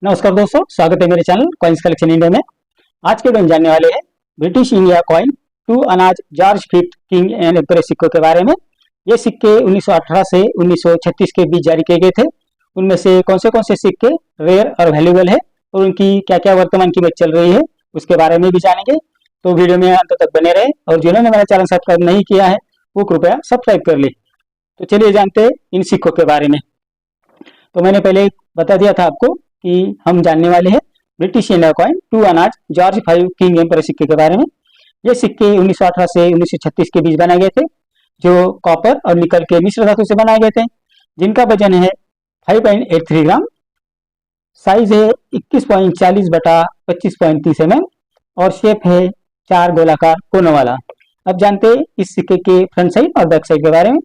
नमस्कार दोस्तों, स्वागत है मेरे चैनल कॉइन्स कलेक्शन इंडिया में। आज के वीडियो में जानने वाले हैं ब्रिटिश इंडिया कॉइन 2 अनाज George fifth king and emperor सिक्कों के बारे में। ये सिक्के 1918 से 1936 के बीच जारी किए गए थे। उनमें से कौन से सिक्के रेयर और वैल्यूएबल है और उनकी क्या क्या वर्तमान कीमत चल रही है उसके बारे में भी जानेंगे। तो वीडियो में अंत तक बने रहे और जिन्होंने मेरा चैनल सब्सक्राइब नहीं किया है वो कृपया सब्सक्राइब कर ले। तो चलिए जानते हैं इन सिक्कों के बारे में। तो मैंने पहले बता दिया था आपको कि हम जानने वाले हैं ब्रिटिश इंडिया कॉइन 2 अनाज जॉर्ज 5 किंग एम्परर सिक्के के बारे में। ये सिक्के 1918 से 1936 के बीच बनाए गए थे, जो कॉपर और निकल के मिश्र धातु से बनाए गए थे, जिनका वजन है 5.83 ग्राम, साइज है 21.40 बटा 25.30 mm और शेप है 4 गोलाकार कोनों वाला। अब जानते हैं इस सिक्के के फ्रंट साइड और बैक साइड के बारे में।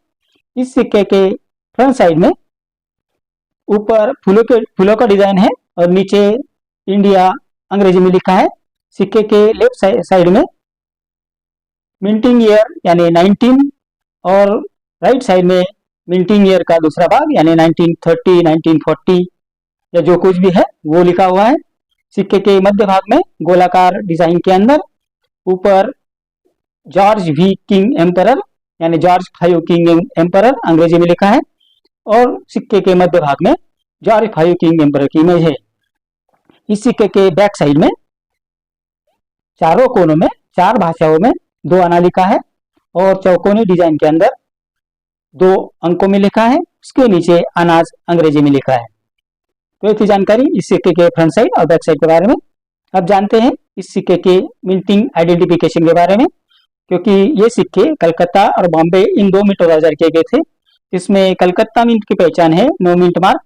इस सिक्के के फ्रंट साइड में ऊपर फूलों का डिजाइन है और नीचे इंडिया अंग्रेजी में लिखा है। सिक्के के लेफ्ट साइड में मिंटिंग ईयर यानी 19 और राइट साइड में मिंटिंग ईयर का दूसरा भाग यानी 1930, 1940 या जो कुछ भी है वो लिखा हुआ है। सिक्के के मध्य भाग में गोलाकार डिजाइन के अंदर ऊपर जॉर्ज वी किंग एम्परर यानी जॉर्ज 5 किंग एम्परर अंग्रेजी में लिखा है और सिक्के के मध्य भाग में जॉर्ज 5 किंग एम्परर की इमेज है। इस सिक्के के बैक साइड में चारों कोनों में 4 भाषाओं में 2 आना लिखा है और चौकोनी डिजाइन के अंदर 2 अंकों में लिखा है। उसके नीचे अनाज अंग्रेजी में लिखा है। तो ये थी जानकारी इस सिक्के के फ्रंट साइड और बैक साइड के बारे में। अब जानते हैं इस सिक्के के मिंटिंग आइडेंटिफिकेशन के बारे में, क्योंकि ये सिक्के कलकत्ता और बॉम्बे इन 2 मिंटों द्वारा जारी किए गए थे। इसमें कलकत्ता मिंट की पहचान है 9 मिंट मार्क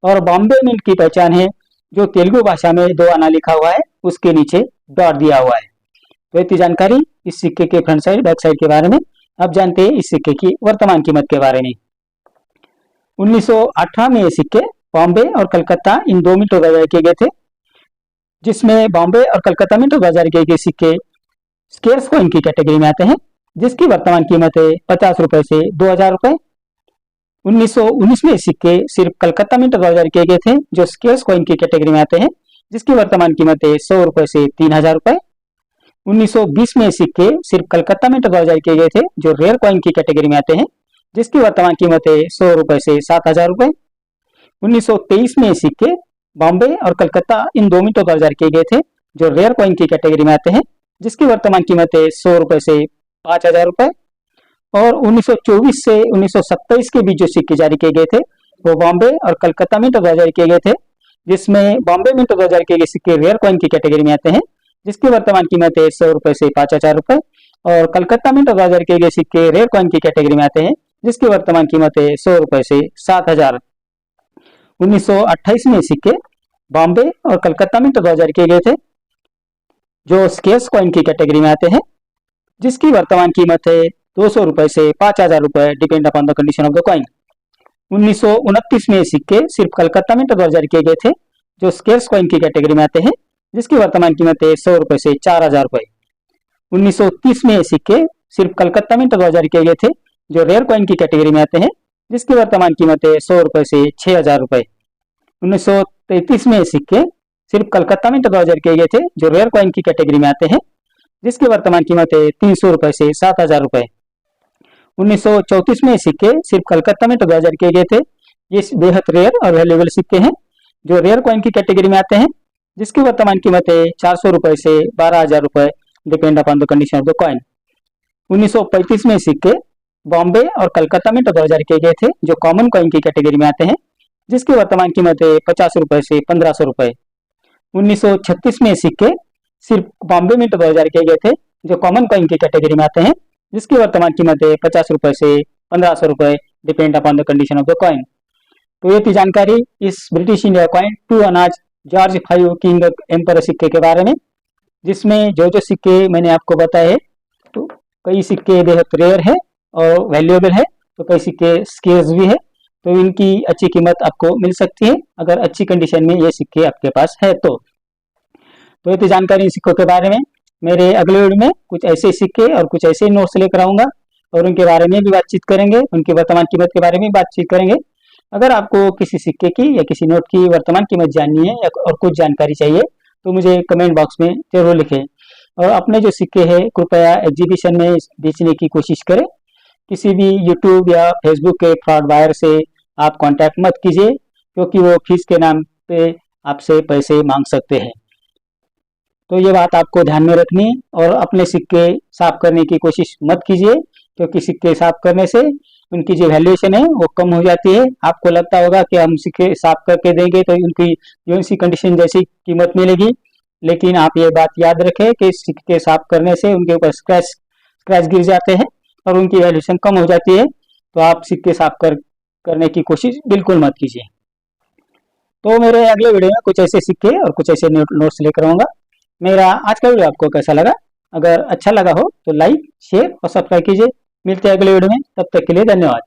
और बॉम्बे मिंट की पहचान है जो तेलुगु भाषा में 2 आना लिखा हुआ है, उसके नीचे डॉट दिया हुआ है। तो इतनी जानकारी इस सिक्के के फ्रंट साइड बैक साइड के बारे में। अब जानते हैं इस सिक्के की वर्तमान कीमत के बारे में। 1918 में ये सिक्के बॉम्बे और कलकत्ता इन 2 मिंटों द्वारा जारी किए गए थे, जिसमें बॉम्बे और कलकत्ता मिंटों द्वारा जारी किए गए सिक्के स्केर्स कॉइन की कैटेगरी में आते हैं, जिसकी वर्तमान कीमत है 50 रुपए से 2000 रुपए। 1919 में सिक्के सिर्फ कलकत्ता मिंट द्वारा जारी किए गए थे, जो स्केर्स कॉइन की कैटेगरी में आते हैं, जिसकी वर्तमान कीमत है 100 रुपए से 3000 रुपए। 1920 में सिक्के सिर्फ कलकत्ता मिंट द्वारा जारी किए गए थे, जो रेयर कॉइन की कैटेगरी में आते हैं, जिसकी वर्तमान कीमत है 100 रुपए से 7000 रुपए। 1923 में सिक्के बॉम्बे और कलकत्ता इन 2 मिंटों द्वारा जारी किए गए थे, जो रेयर कॉइन की कैटेगरी में आते हैं, जिसकी वर्तमान कीमत है 100 रुपए से 5000 रुपए। और 1924 से 1927 के बीच जो सिक्के जारी किए गए थे वो बॉम्बे और कलकत्ता मिंट द्वारा जारी किए गए थे, जिसमें बॉम्बे मिंट द्वारा जारी किए गए सिक्के रेयर कॉइन की कैटेगरी में आते हैं, जिसकी वर्तमान कीमत है 100 रुपए से 5000 रुपए। और कलकत्ता मिंट द्वारा जारी किए गए सिक्के रेयर कॉइन की कैटेगरी में आते हैं, जिसकी वर्तमान कीमत है 100 रुपए से 7000। 1928 में सिक्के बॉम्बे और कलकत्ता मिंट द्वारा जारी किए गए थे, जो स्केर्स कॉइन की कैटेगरी में आते हैं, जिसकी वर्तमान कीमत है 200 रुपए से 5000 रुपए, depend upon the condition of the coin. 1929 में सिक्के सिर्फ कलकत्ता मिंट द्वारा जारी किए गए थे, जो स्केर्स कॉइन की कैटेगरी में आते हैं, जिसकी वर्तमान कीमत है 100 रुपए से 4000 रुपए। 1930 में सिक्के सिर्फ कलकत्ता मिंट द्वारा जारी किए गए थे, जो रेयर कॉइन की कैटेगरी में आते हैं, जिसकी वर्तमान कीमत है 100 रुपए से 6000 रुपए। 1933 में सिक्के सिर्फ कलकत्ता मिंट द्वारा जारी किए गए थे, जो रेयर कॉइन की कैटेगरी में आते हैं, जिसकी वर्तमान कीमत है 300 रुपए से 7000 रुपए। 1934 में सिक्के सिर्फ कलकत्ता मिंट द्वारा जारी किए गए थे। ये बेहद रेयर और वैल्यूएबल सिक्के हैं, जो रेयर कॉइन की कैटेगरी में आते हैं, जिसकी वर्तमान कीमत है 400 रुपए से 12000 रुपए, depend upon the condition of the coin. 1935 में सिक्के बॉम्बे और कलकत्ता मिंट द्वारा जारी किए गए थे, जो कॉमन कॉइन की कैटेगरी में आते हैं, जिसकी वर्तमान कीमत है 50 रुपए से 1500 रुपए। 1936 में सिक्के सिर्फ बॉम्बे मिंट द्वारा जारी किए गए थे, जो कॉमन कॉइन की कैटेगरी में आते हैं, जिसकी वर्तमान कीमत है 50 रुपए से 1500 रुपए, depend upon the condition of the coin. तो ये थी जानकारी इस ब्रिटिश इंडिया कॉइन 2 अनाज जॉर्ज 5 किंग एम्परर सिक्के के बारे में, जिसमें जो सिक्के मैंने आपको बताए हैं, तो कई सिक्के बेहद रेयर है और वैल्यूएबल है, तो कई सिक्के स्केर्स भी है, तो इनकी अच्छी कीमत आपको मिल सकती है अगर अच्छी कंडीशन में ये सिक्के आपके पास है तो। ये थी जानकारी इन सिक्कों के बारे में। मेरे अगले वीडियो में कुछ ऐसे सिक्के और कुछ ऐसे नोट्स लेकर आऊंगा और उनके बारे में भी बातचीत करेंगे, उनकी वर्तमान कीमत के बारे में बातचीत करेंगे। अगर आपको किसी सिक्के की या किसी नोट की वर्तमान कीमत जाननी है या और कुछ जानकारी चाहिए तो मुझे कमेंट बॉक्स में जरूर लिखें। और अपने जो सिक्के हैं कृपया एग्जीबिशन में बेचने की कोशिश करें। किसी भी यूट्यूब या फेसबुक के फ्रॉड बायर से आप कांटेक्ट मत कीजिए, क्योंकि वो फीस के नाम पे आपसे पैसे मांग सकते हैं। तो ये बात आपको ध्यान में रखनी, और अपने सिक्के साफ करने की कोशिश मत कीजिए, क्योंकि सिक्के साफ करने से उनकी जो वैल्यूएशन है वो कम हो जाती है। आपको लगता होगा कि हम सिक्के साफ करके देंगे तो उनकी यूएनसी कंडीशन जैसी कीमत मिलेगी, लेकिन आप ये बात याद रखें कि सिक्के साफ करने से उनके ऊपर स्क्रैच स्क्रैच गिर जाते हैं और उनकी वैल्यूएशन कम हो जाती है। तो आप सिक्के साफ करने की कोशिश बिल्कुल मत कीजिए। तो मेरे अगले वीडियो में कुछ ऐसे सिक्के और कुछ ऐसे नोट्स लेकर आऊंगा। मेरा आज का वीडियो आपको कैसा लगा? अगर अच्छा लगा हो तो लाइक, शेयर और सब्सक्राइब कीजिए। मिलते हैं अगले वीडियो में, तब तक के लिए धन्यवाद।